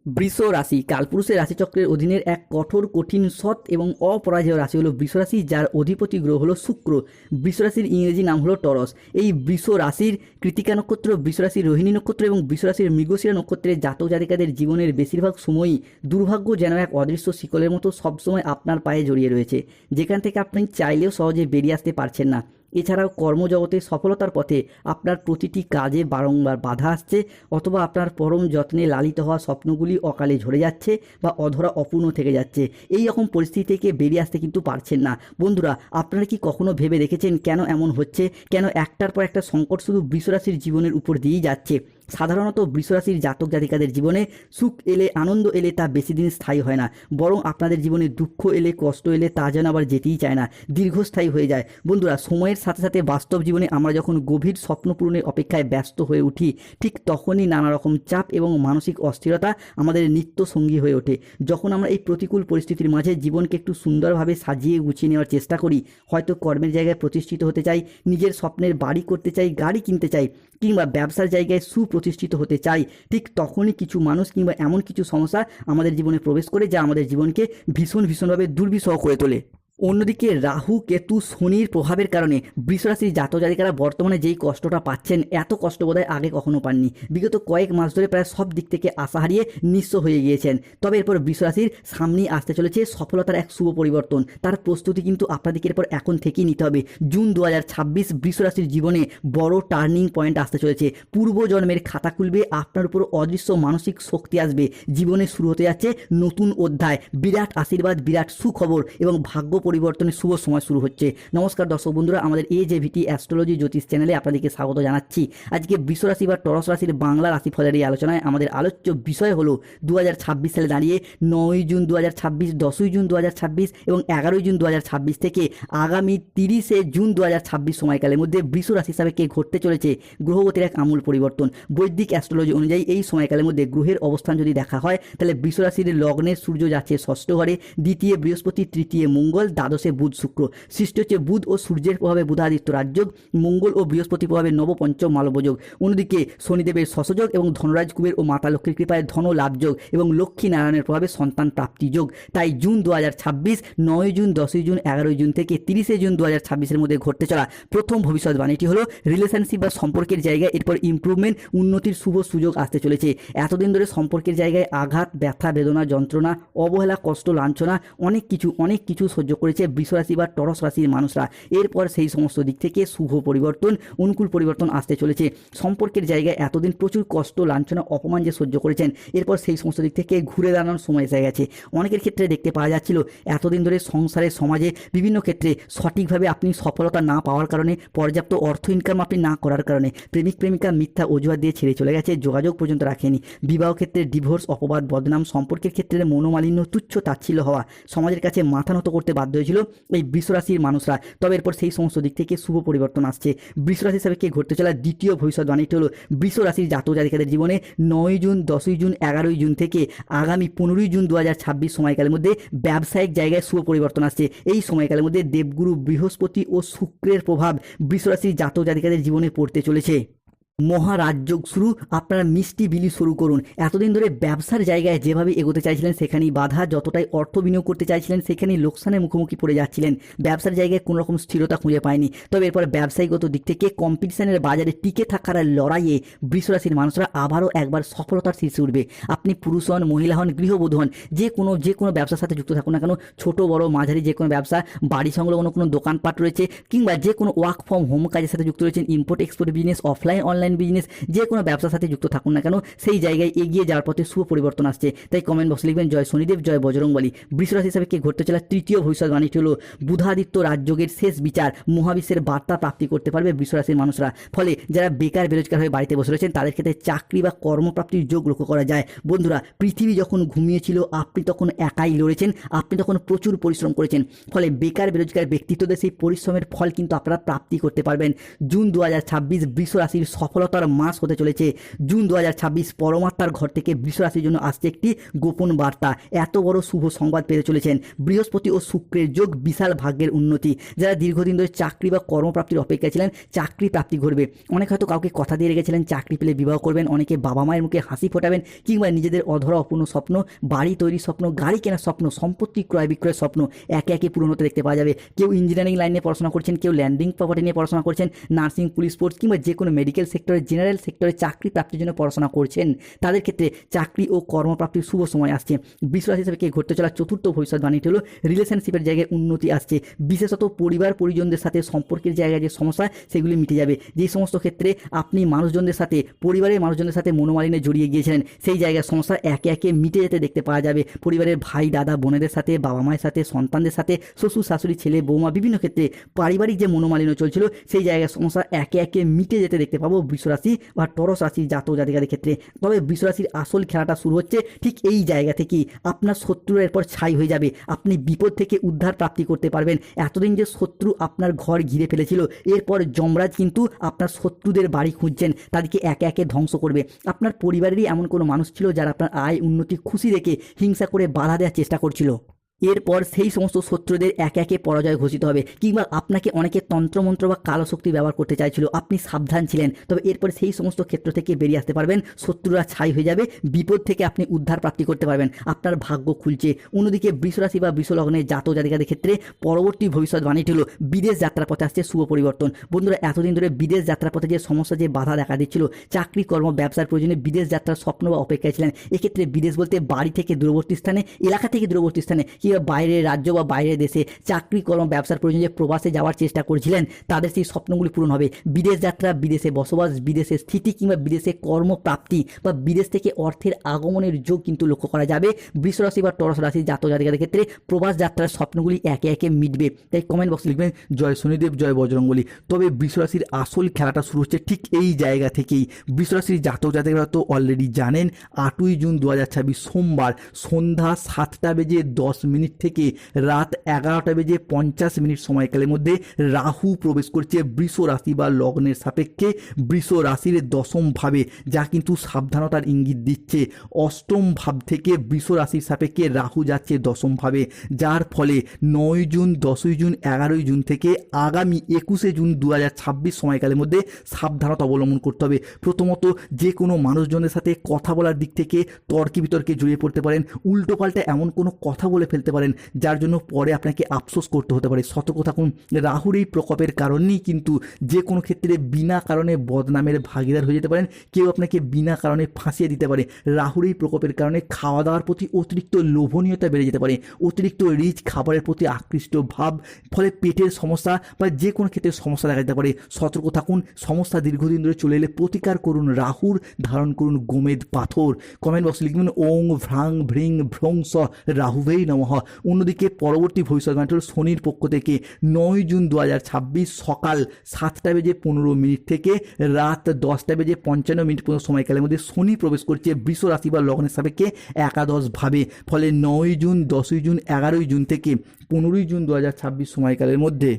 বৃষ রাশি কালপুরুষের রাশিচক্রের অধীনের এক কঠোর, কঠিন, সৎ এবং অপরাজেয় রাশি হলো বৃষ রাশি, যার অধিপতি গ্রহ হলো শুক্র। বৃষ রাশির ইংরেজি নাম হলো টরস। এই বৃষ রাশির কৃতিকা নক্ষত্র, বৃষ রাশির রোহিণী নক্ষত্র এবং বৃষ রাশির মৃগশিরা নক্ষত্রের জাতক জাতিকাদের জীবনের বেশিরভাগ সময়ই দুর্ভাগ্য যেন এক অদৃশ্য শিকলের মতো সবসময় আপনার পায়ে জড়িয়ে রয়েছে, যেখান থেকে আপনি চাইলেও সহজে বেরিয়ে আসতে পারছেন না। এছাড়াও কর্মজগতে সফলতার পথে আপনার প্রতিটি কাজে বারংবার বাধা আসছে, অথবা আপনার পরম যত্নে লালিত হওয়া স্বপ্নগুলি অকালে ঝরে যাচ্ছে বা অধরা অপূর্ণ থেকে যাচ্ছে। এই রকম পরিস্থিতি থেকে বেরিয়ে আসতে কিন্তু পারছেন না। বন্ধুরা, আপনারা কি কখনো ভেবে দেখেছেন কেন এমন হচ্ছে? কেন একটার পর একটা সংকট শুধু বৃষ রাশির জীবনের উপর দিয়েই যাচ্ছে? সাধারণত বৃষ রাশির জাতক জাতিকাদের জীবনে সুখ এলে, আনন্দ এলে তা বেশি দিন স্থায়ী হয় না, বরং আপনাদের জীবনে দুঃখ এলে, কষ্ট এলে তা যেন আবার যেতেই চায় না, দীর্ঘস্থায়ী হয়ে যায়। বন্ধুরা, সময়ের সাথে সাথে বাস্তব জীবনে আমরা যখন গভীর স্বপ্ন পূরণের অপেক্ষায় ব্যস্ত হয়ে উঠি, ঠিক তখনই নানা রকম চাপ এবং মানসিক অস্থিরতা আমাদের নিত্য সঙ্গী হয়ে ওঠে। যখন আমরা এই প্রতিকূল পরিস্থিতির মাঝে জীবনকে একটু সুন্দরভাবে সাজিয়ে গুছিয়ে নেওয়ার চেষ্টা করি, হয়তো কর্মের জায়গায় প্রতিষ্ঠিত হতে চাই, নিজের স্বপ্নের বাড়ি করতে চাই, গাড়ি কিনতে চাই, কিংবা ব্যবসার জায়গায় সুপ্রতিষ্ঠিত হতে চাই, ঠিক তখনই কিছু মানুষ কিংবা এমন কিছু সমস্যা আমাদের জীবনে প্রবেশ করে যা আমাদের জীবনকে ভীষণভাবে দুর্বিষহ করে তোলে। অন্যদিকে রাহু, কেতু, শনির প্রভাবের কারণে বৃষ রাশির জাতক জাতিকারা বর্তমানে যেই কষ্টটা পাচ্ছেন, এত কষ্ট বোধহয় আগে কখনো পাননি। বিগত কয়েক মাস ধরে প্রায় সব দিক থেকে আশা হারিয়ে নিঃস্ব হয়ে গিয়েছেন। তবে এরপর বৃষ রাশির সামনেই আসতে চলেছে সফলতার এক শুভ পরিবর্তন। তার প্রস্তুতি কিন্তু আপনাদেরকে এরপর এখন থেকেই নিতে হবে। জুন 2026 বৃষ রাশির জীবনে বড় টার্নিং পয়েন্ট আসতে চলেছে। পূর্বজন্মের খাতা খুলবে, আপনার উপর অদৃশ্য মানসিক শক্তি আসবে, জীবনে শুরু হতে যাচ্ছে নতুন অধ্যায়। বিরাট আশীর্বাদ, বিরাট সুখবর এবং ভাগ্য পরিবর্তনের শুভ সময় শুরু হচ্ছে। নমস্কার দর্শক বন্ধুরা, আমাদের AJVT অ্যাস্ট্রোলজি জ্যোতিষ চ্যানেলে আপনাদেরকে স্বাগত জানাচ্ছি। আজকে বৃষ রাশি বা টরস রাশির বাংলা রাশিফলের এই আলোচনায় আমাদের আলোচ্য বিষয় হলো 2026 সালে দাঁড়িয়ে 9 জুন 2026, 10 জুন 2026 এবং 11 জুন 2026 থেকে আগামী 30 জুন 2026 সময়কালের মধ্যে বৃষ রাশি হিসাবে কে ঘটতে চলেছে গ্রহগতির এক আমূল পরিবর্তন। বৈদিক অ্যাস্ট্রোলজি অনুযায়ী এই সময়কালের মধ্যে গ্রহের অবস্থান যদি দেখা হয়, তাহলে বৃষ রাশির লগ্নের সূর্য যাচ্ছে ষষ্ঠ ঘরে, দ্বিতীয় বৃহস্পতি, তৃতীয় মঙ্গল, দ্বাদশে বুধ শুক্র। সৃষ্টি হচ্ছে বুধ ও সূর্যের প্রভাবে বুধাদিত্য রাজযোগ, মঙ্গল ও বৃহস্পতি প্রভাবে নবপঞ্চম মালবযোগ। অন্যদিকে শনিদেবের শশযোগ এবং ধনরাজ কুবের ও মাতা লক্ষ্মীর কৃপায় ধন লাভযোগ এবং লক্ষ্মী নারায়ণের প্রভাবে সন্তান প্রাপ্তি যোগ। তাই জুন 2026, 9 জুন, 10 জুন, 11 জুন থেকে 30 জুন 2026 মধ্যে ঘটতে চলা প্রথম ভবিষ্যৎবাণীটি হলো রিলেশনশিপ বা সম্পর্কের জায়গায় এরপর ইমপ্রুভমেন্ট, উন্নতির শুভ সুযোগ আসতে চলেছে। এতদিন ধরে সম্পর্কের জায়গায় আঘাত, ব্যথা, বেদনা, যন্ত্রণা, অবহেলা, কষ্ট, লাঞ্ছনা অনেক কিছু সহ্য করেছে বৃষ রাশি বা টরস রাশির মানুষরা। এরপর সেই সমস্ত দিক থেকে শুভ পরিবর্তন, অনুকূল পরিবর্তন আসতে চলেছে। সম্পর্কের জায়গায় এতদিন প্রচুর কষ্ট, লাঞ্ছনা, অপমান যে সহ্য করেছেন, এরপর সেই সমস্ত দিক থেকে ঘুরে দাঁড়ানোর সময় এসে গেছে। অনেকের ক্ষেত্রে দেখতে পাওয়া যাচ্ছিল এতদিন ধরে সংসারের, সমাজে বিভিন্ন ক্ষেত্রে সঠিকভাবে আপনি সফলতা না পাওয়ার কারণে, পর্যাপ্ত অর্থ ইনকাম আপনি না করার কারণে প্রেমিক প্রেমিকা মিথ্যা অজুহাত দিয়ে ছেড়ে চলে গেছে, যোগাযোগ পর্যন্ত রাখেনি। বিবাহ ক্ষেত্রে ডিভোর্স, অপবাদ, বদনাম, সম্পর্কের ক্ষেত্রে মনোমালিন্য, তুচ্ছ তাচ্ছিল্য হওয়া, সমাজের কাছে মাথা নত করতে বাধ্য হয়েছিল এই বৃষ রাশির মানুষরা। তবে এরপর সেই সমস্ত দিক থেকে শুভ পরিবর্তন আসছে। বৃষ রাশি হিসাবে কে ঘটতে চলা দ্বিতীয় ভবিষ্যৎবাণীটি হলো বৃষ রাশির জাতক জাতিকাদের জীবনে 9 জুন, 10 জুন, 11 জুন থেকে আগামী 15 জুন 2026 সময়কালের মধ্যে ব্যবসায়িক জায়গায় শুভ পরিবর্তন আসছে। এই সময়কালের মধ্যে দেবগুরু বৃহস্পতি ও শুক্রের প্রভাব বৃষ রাশির জাতক জাতিকাদের জীবনে পড়তে চলেছে। মহারাজযোগ শুরু, আপনারা মিষ্টি বিলি শুরু করুন। এতদিন ধরে ব্যবসার জায়গায় যেভাবে এগোতে চাইছিলেন সেখানেই বাধা, যতটাই অর্থ বিনিয়োগ করতে চাইছিলেন সেখানেই লোকসানের মুখোমুখি পড়ে যাচ্ছিলেন, ব্যবসার জায়গায় কোনো রকম স্থিরতা খুঁজে পায়নি। তবে এরপর ব্যবসায়িকগত দিক থেকে কম্পিটিশনের বাজারে টিকে থাকার লড়াইয়ে বৃষ রাশির মানুষরা আবারও একবার সফলতার শীর্ষে উঠবে। আপনি পুরুষ হন, মহিলা হন, গৃহবধূ হন, যে কোনো ব্যবসার সাথে যুক্ত থাকুন না কেন, ছোট বড় মাঝারি যে কোনো ব্যবসা, বাড়ি সংলগ্ন কোনো দোকানপাট রয়েছে, কিংবা যে কোনো ওয়ার্ক ফ্রম হোম কাজের সাথে যুক্ত রয়েছেন, import export business, offline online business, যে কোনো ব্যবসার সাথে যুক্ত থাকুন না কেন, সেই জায়গায় এগিয়ে যাওয়ার পথে শুভ পরিবর্তন আসছে। তাই কমেন্ট বক্সে লিখবেন জয় শনিদেব, জয় বজরংবলী। বৃষ রাশি হিসাবে কে ঘটতে চলা তৃতীয় ভবিষ্যৎবাণীটি হলো বুধাদিত্য রাজযোগের শেষ বিচার, মহাবিশ্বের বার্তা প্রাপ্তি করতে পারবে বৃষ রাশির মানুষরা। ফলে যারা বেকার বেরোজগার হয়ে বাড়িতে বসে রয়েছেন তাদের ক্ষেত্রে চাকরি বা কর্মপ্রাপ্তির যোগ লক্ষ্য করা যায়। বন্ধুরা, পৃথিবী যখন ঘুমিয়েছিল আপনি তখন একাই লড়েছেন, আপনি তখন প্রচুর পরিশ্রম করেছেন। ফলে বেকার বেরোজগার ব্যক্তিত্বদের সেই পরিশ্রমের ফল কিন্তু আপনারা প্রাপ্তি করতে পারবেন। জুন 2026 বৃষ রাশির সফল সফলতার মাস হতে চলেছে। জুন 2026 পরমাত্মার ঘর থেকে বৃষ রাশির জন্য আসছে একটি গোপন বার্তা। এত বড় শুভ সংবাদ পেতে চলেছেন। বৃহস্পতি ও শুক্রের যোগ বিশাল ভাগ্যের উন্নতি। যারা দীর্ঘদিন ধরে চাকরি বা কর্মপ্রাপ্তির অপেক্ষায় ছিলেন, চাকরি প্রাপ্তি ঘটবে। অনেক হয়তো কাউকে কথা দিয়ে রেখেছিলেন চাকরি পেলে বিবাহ করবেন, অনেকে বাবা মায়ের মুখে হাসি ফোটাবেন, কিংবা নিজেদের অধরা অপূর্ণ স্বপ্ন, বাড়ি তৈরির স্বপ্ন, গাড়ি কেনার স্বপ্ন, সম্পত্তি ক্রয় বিক্রয়ের স্বপ্ন একে একে পূরণ হতে দেখতে পাওয়া যাবে। কেউ ইঞ্জিনিয়ারিং লাইনে পড়াশোনা করছেন, কেউ ল্যান্ডিং প্রপার্টি নিয়ে পড়াশোনা করছেন, নার্সিং, পুলিশ ফোর্স কিংবা যে কোনো মেডিকেল সেক্টরে, জেনারেল সেক্টরে চাকরি প্রাপ্তির জন্য পড়াশোনা করছেন, তাদের ক্ষেত্রে চাকরি ও কর্মপ্রাপ্তির শুভ সময় আসছে। বৃষ রাশি হিসেবে ঘটতে চলা চতুর্থ ভবিষ্যৎবাণীটি হলো রিলেশনশিপের জায়গায় উন্নতি আসছে। বিশেষত পরিবার পরিজনদের সাথে সম্পর্কের জায়গায় যে সমস্যা সেগুলি মিটে যাবে। যেই সমস্ত ক্ষেত্রে আপনি মানুষজনদের সাথে, পরিবারের মানুষজনদের সাথে মনোমালিন্যে জড়িয়ে গিয়েছিলেন, সেই জায়গার সমস্যা একে একে মিটে যেতে দেখতে পাওয়া যাবে। পরিবারের ভাই দাদা বোনেদের সাথে, বাবা মায়ের সাথে, সন্তানদের সাথে, শ্বশুর শাশুড়ি, ছেলে বৌমা, বিভিন্ন ক্ষেত্রে পারিবারিক যে মনোমালিন্য চলছিল সেই জায়গার সমস্যা একে একে মিটে যেতে দেখতে পাবো বৃষ রাশি বা টরস রাশির জাতক জাতিকাদের ক্ষেত্রে। তবে বৃষ রাশির আসল খেলাটা শুরু হচ্ছে ঠিক এই জায়গা থেকেই। আপনার শত্রুরা এরপর ছাই হয়ে যাবে, আপনি বিপদ থেকে উদ্ধার প্রাপ্তি করতে পারবেন। এতদিন যে শত্রু আপনার ঘর ঘিরে ফেলেছিল, এরপর যমরাজ কিন্তু আপনার শত্রুদের বাড়ি খুঁজছেন, তাদেরকে একে একে ধ্বংস করবে। আপনার পরিবারেরই এমন কোনো মানুষ ছিল যারা আপনার আয় উন্নতি খুশি রেখে হিংসা করে বাধা দেওয়ার চেষ্টা করছিল। এরপর সেই সমস্ত শত্রুদের একে একে পরাজয় ঘোষিত হবে। কিংবা আপনাকে অনেকে তন্ত্রমন্ত্র বা কালো শক্তি ব্যবহার করতে চাইছিল, আপনি সাবধান ছিলেন, তবে এরপর সেই সমস্ত ক্ষেত্র থেকে বেরিয়ে আসতে পারবেন। শত্রুরা ছাই হয়ে যাবে, বিপদ থেকে আপনি উদ্ধার প্রাপ্তি করতে পারবেন, আপনার ভাগ্য খুলছে। অন্যদিকে বৃষ রাশি বা বৃষ লগ্নের জাতক জাতিকাদের ক্ষেত্রে পরবর্তী ভবিষ্যৎবাণীটি হলো বিদেশ যাত্রার পথে আসছে শুভ পরিবর্তন। বন্ধুরা, এতদিন ধরে বিদেশ যাত্রার পথে যে সমস্যা, যে বাধা দেখা দিচ্ছিল, চাকরি কর্ম ব্যবসার প্রয়োজনে বিদেশ যাত্রার স্বপ্ন বা অপেক্ষায় ছিলেন, এক্ষেত্রে বিদেশ বলতে বাড়ি থেকে দূরবর্তী স্থানে, এলাকা থেকে দূরবর্তী স্থানে, কিংবা বাইরের রাজ্য বা বাইরের দেশে চাকরি কর্ম ব্যবসার প্রয়োজনে প্রবাসে যাওয়ার চেষ্টা করছিলেন, তাদের সেই স্বপ্নগুলি পূরণ হবে। বিদেশ যাত্রা, বিদেশে বসবাস, বিদেশে স্থিতি কিংবা বিদেশে কর্মপ্রাপ্তি বা বিদেশ থেকে অর্থের আগমনের যোগ কিন্তু লক্ষ্য করা যাবে। বৃষ রাশি বা টরস রাশির জাতক জাতিকাদের ক্ষেত্রে প্রবাস যাত্রার স্বপ্নগুলি একে একে মিটবে। তাই কমেন্ট বক্সে লিখবেন জয় শনিদেব, জয় বজরঙ্গলী। তবে বৃষ রাশির আসল খেলাটা শুরু হচ্ছে ঠিক এই জায়গা থেকেই। বৃষ রাশির জাতক জাতিকারা তো অলরেডি জানেন, 8ই জুন 2026 সোমবার সন্ধ্যা 7:10 থেকে রাত 11:50 সময়কালের মধ্যে রাহু প্রবেশ করছে বৃষ রাশি বা লগ্নের সাপেক্ষে বৃষ রাশির দশম ভাবে, যা কিন্তু সাবধানতার ইঙ্গিত দিচ্ছে। অষ্টম ভাব থেকে বৃষ রাশির সাপেক্ষে রাহু যাচ্ছে দশম ভাবে, যার ফলে 9 জুন, 10ই জুন, 11ই জুন থেকে আগামী 21শে জুন 2026 সময়কালের মধ্যে সাবধানতা অবলম্বন করতে হবে। প্রথমত, যে কোনো মানুষজনের সাথে কথা বলার দিক থেকে তর্কে বিতর্কে জড়িয়ে পড়তে পারেন, উল্টোপাল্টা এমন কোনো কথা বলে ফেলতে পারেন যার জন্য পরে আপনাকে আফসোস করতে হতে পারে। সতর্ক থাকুন। রাহুর এই প্রকোপের কারণেই কিন্তু যে কোনো ক্ষেত্রে বিনা কারণে বদনামের ভাগিদার হয়ে যেতে পারেন, কেউ আপনাকে বিনা কারণে ফাঁসিয়ে দিতে পারে। রাহুর এই প্রকোপের কারণে খাওয়া দাওয়ার প্রতি অতিরিক্ত লোভনীয়তা বেড়ে যেতে পারে, অতিরিক্ত রিচ খাবারের প্রতি আকৃষ্ট ভাব, ফলে পেটের সমস্যা বা যে কোনো ক্ষেত্রে সমস্যা দেখা যেতে পারে। সতর্ক থাকুন। সমস্যা দীর্ঘদিন ধরে চলে এলে প্রতিকার করুন রাহুর, ধারণ করুন গোমেদ পাথর। কমেন্ট বক্সে লিখবেন ওং ভ্রাং ভ্রিং ভ্রং স রাহুবেই নমঃ। অন্যদিকে পরবর্তী ভবিষ্যৎবাণী হল শনির পক্ষ থেকে 9 জুন 2026 সকাল 7:15 থেকে রাত 10:55 পর্যন্ত সময়কালের মধ্যে শনি প্রবেশ করছে বৃষ রাশি বা লগ্নের সাপেক্ষে একাদশ ভাবে। ফলে 9 জুন, 10ই জুন, 11ই জুন থেকে 15ই জুন 2026 সময়কালের মধ্যে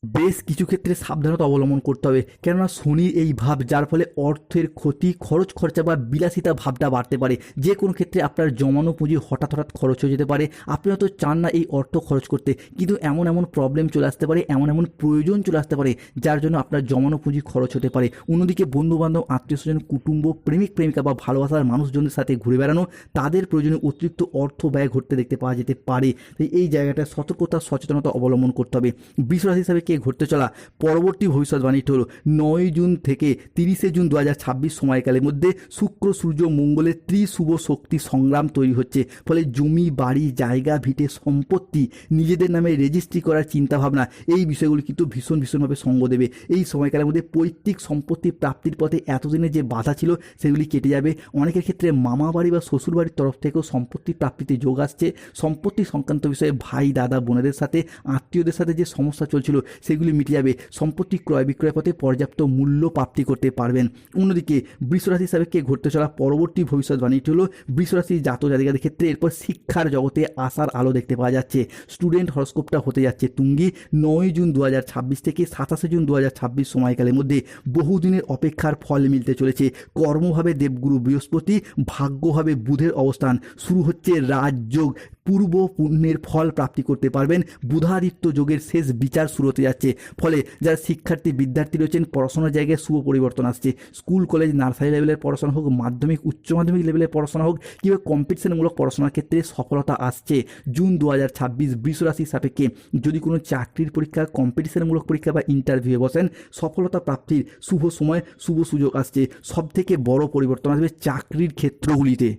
বেশ কিছু ক্ষেত্রে সাবধানতা অবলম্বন করতে হবে। কেননা শনির এই ভাব, যার ফলে অর্থের ক্ষতি, খরচ খরচা বা বিলাসিতা ভাবটা বাড়তে পারে। যে কোনো ক্ষেত্রে আপনার জমানো পুঁজি হঠাৎ খরচ হয়ে যেতে পারে। আপনি হয়তো চান না এই অর্থ খরচ করতে, কিন্তু এমন প্রবলেম চলে আসতে পারে, এমন প্রয়োজন চলে আসতে পারে, যার জন্য আপনার জমানো পুঁজি খরচ হতে পারে। অন্যদিকে বন্ধুবান্ধব, আত্মীয় স্বজন, কুটুম্ব, প্রেমিক প্রেমিকা বা ভালোবাসার মানুষজনের সাথে ঘুরে বেড়ানো, তাদের প্রয়োজনে অতিরিক্ত অর্থ ব্যয় ঘটতে দেখতে পাওয়া যেতে পারে। তাই এই জায়গাটা সতর্কতা, সচেতনতা অবলম্বন করতে হবে। বৃষ রাশি হিসাবে ঘটতে চলা পরবর্তী ভবিষ্যৎবাণীটি হল 9 জুন থেকে 30শে জুন 2026 সময়কালের মধ্যে শুক্র সূর্য মঙ্গলের ত্রিশুভ শক্তি সংগ্রাম তৈরি হচ্ছে। ফলে জমি, বাড়ি, জায়গা, ভিটে, সম্পত্তি নিজেদের নামে রেজিস্ট্রি করার চিন্তাভাবনা, এই বিষয়গুলি কিন্তু ভীষণভাবে সঙ্গ দেবে। এই সময়কালের মধ্যে পৈতৃক সম্পত্তি প্রাপ্তির পথে এতদিনে যে বাধা ছিল সেগুলি কেটে যাবে। অনেকের ক্ষেত্রে মামা বাড়ি বা শ্বশুর বাড়ির তরফ থেকেও সম্পত্তি প্রাপ্তিতে যোগ আসছে। সম্পত্তি সংক্রান্ত বিষয়ে ভাই দাদা বোনেদের সাথে, আত্মীয়দের সাথে যে সমস্যা চলছিল সেগুলি মিটে যাবে। সম্পত্তি ক্রয় বিক্রয় পথে পর্যাপ্ত মূল্য প্রাপ্তি করতে পারবেন। অন্যদিকে বৃষরাশি সাপেক্ষে ঘটতে চলা পরবর্তী ভবিষ্যৎবাণীটি হলো বৃষরাশি জাতক জাতিকাদের ক্ষেত্রে এরপর শিক্ষার জগতে আসার আলো দেখতে পাওয়া যাচ্ছে। স্টুডেন্ট হরস্কোপটা হতে যাচ্ছে তুঙ্গি। 9 জুন 2026 থেকে 27 জুন 2026 সময়কালের মধ্যে বহুদিনের অপেক্ষার ফল মিলতে চলেছে। কর্মভাবে দেবগুরু বৃহস্পতি, ভাগ্যভাবে বুধের অবস্থান, শুরু হচ্ছে রাজযোগ, পূর্ব পুণ্যের ফল প্রাপ্তি করতে পারবেন। বুধাদিত্য যোগের শেষ বিচার শুরু হতে যাচ্ছে। ফলে যারা শিক্ষার্থী বিদ্যার্থী রয়েছেন পড়াশোনার জায়গায় শুভ পরিবর্তন আসছে। স্কুল কলেজ নার্সারি লেভেলের পড়াশোনা হোক, মাধ্যমিক উচ্চ মাধ্যমিক লেভেলের পড়াশোনা হোক, কিংবা কম্পিটিশনমূলক পড়াশোনার ক্ষেত্রে সফলতা আসছে। জুন 2026 বৃষরাশির সাপেক্ষে যদি কোনো চাকরির পরীক্ষা, কম্পিটিশনমূলক পরীক্ষা বা ইন্টারভিউয়ে বসেন, সফলতা প্রাপ্তির শুভ সময়, শুভ সুযোগ আসছে। সবথেকে বড় পরিবর্তন আসবে চাকরির ক্ষেত্রগুলিতে।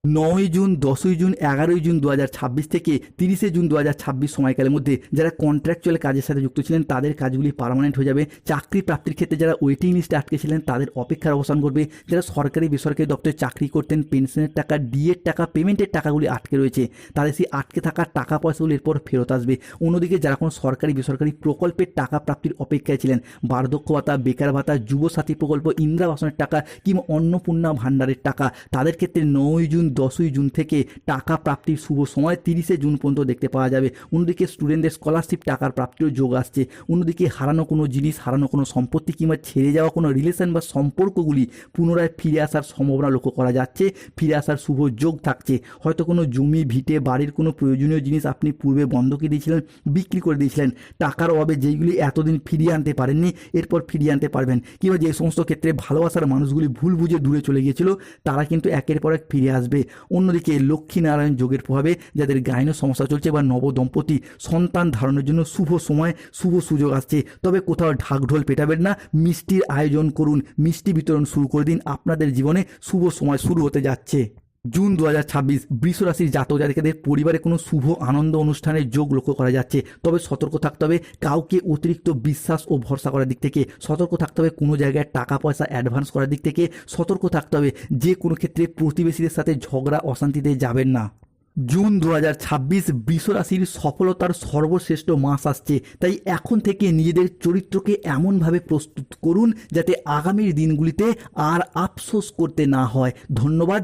9 জুন, 10 জুন, 11 জুন 2026 থেকে 30 জুন 2026 সময়কালের মধ্যে যারা কন্ট্রাকচুয়াল কাজের সাথে যুক্ত ছিলেন তাদের কাজগুলি পার্মানেন্ট হয়ে যাবে। চাকরি প্রাপ্তির ক্ষেত্রে যারা ওয়েটিং লিস্টে আটকে ছিলেন তাদের অপেক্ষার অবসান ঘটবে। যারা সরকারি বেসরকারি দপ্তরে চাকরি করতেন, পেনশনের টাকা, ডিএর টাকা, পেমেন্টের টাকাগুলি আটকে রয়েছে, তাদের সেই আটকে থাকা টাকা পয়সাগুলি এরপর ফেরত আসবে। অন্যদিকে যারা কোনো সরকারি বেসরকারি প্রকল্পের টাকা প্রাপ্তির অপেক্ষায় ছিলেন, বার্ধক্য ভাতা, বেকার ভাতা, যুবসাথী প্রকল্প, ইন্দিরা আবাসনের টাকা কিংবা অন্নপূর্ণা ভাণ্ডারের টাকা, তাদের ক্ষেত্রে 9 জুন 10 জুন থেকে টাকা প্রাপ্তির শুভ সময় 30 জুন পর্যন্ত দেখতে পাওয়া যাবে। অন্যদিকে স্টুডেন্টদের স্কলারশিপ টাকার প্রাপ্তিরও যোগ আসছে। অন্যদিকে হারানো কোনো জিনিস, হারানো কোনো সম্পত্তি কিংবা ছেড়ে যাওয়া কোনো রিলেশন বা সম্পর্কগুলি পুনরায় ফিরে আসার সম্ভাবনা লক্ষ্য করা যাচ্ছে। ফিরে আসার শুভ যোগ থাকছে। হয়তো কোনো জমি, ভিটে, বাড়ির কোনো প্রয়োজনীয় জিনিস আপনি পূর্বে বন্ধকি দিয়েছিলেন, বিক্রি করে দিয়েছিলেন, টাকার অভাবে যেইগুলি এতদিন ফিরিয়ে আনতে পারেননি এরপর ফিরিয়ে আনতে পারবেন। কিংবা যে সমস্ত ক্ষেত্রে ভালোবাসার মানুষগুলি ভুল বুঝে দূরে চলে গিয়েছিল তারা কিন্তু একের পর এক ফিরে আসবে। অন্যদিকে লক্ষ্মীনারায়ণ যোগের প্রভাবে যাদের গাইন সমস্যা চলছে বা নবদম্পতি সন্তান ধারণের জন্য শুভ সময়, শুভ সুযোগ আসছে। তবে কোথাও ঢাকঢোল পেটাবেন না, মিষ্টির আয়োজন করুন, মিষ্টি বিতরণ শুরু করে দিন। আপনাদের জীবনে শুভ সময় শুরু হতে যাচ্ছে। জুন 2026 বৃষরাশির জাতক জাতিকাদের পরিবারে কোনো শুভ আনন্দ অনুষ্ঠানের যোগ লক্ষ্য করা যাচ্ছে। তবে সতর্ক থাকতে হবে কাউকে অতিরিক্ত বিশ্বাস ও ভরসা করার দিক থেকে, সতর্ক থাকতে হবে কোনো জায়গায় টাকা পয়সা অ্যাডভান্স করার দিক থেকে, সতর্ক থাকতে হবে যে কোনো ক্ষেত্রে প্রতিবেশীদের সাথে ঝগড়া অশান্তিতে যাবেন না। জুন 2026 বৃষরাশির সফলতার সর্বশ্রেষ্ঠ মাস আসছে। তাই এখন থেকে নিজেদের চরিত্রকে এমনভাবে প্রস্তুত করুন যাতে আগামীর দিনগুলিতে আর আফসোস করতে না হয়। ধন্যবাদ।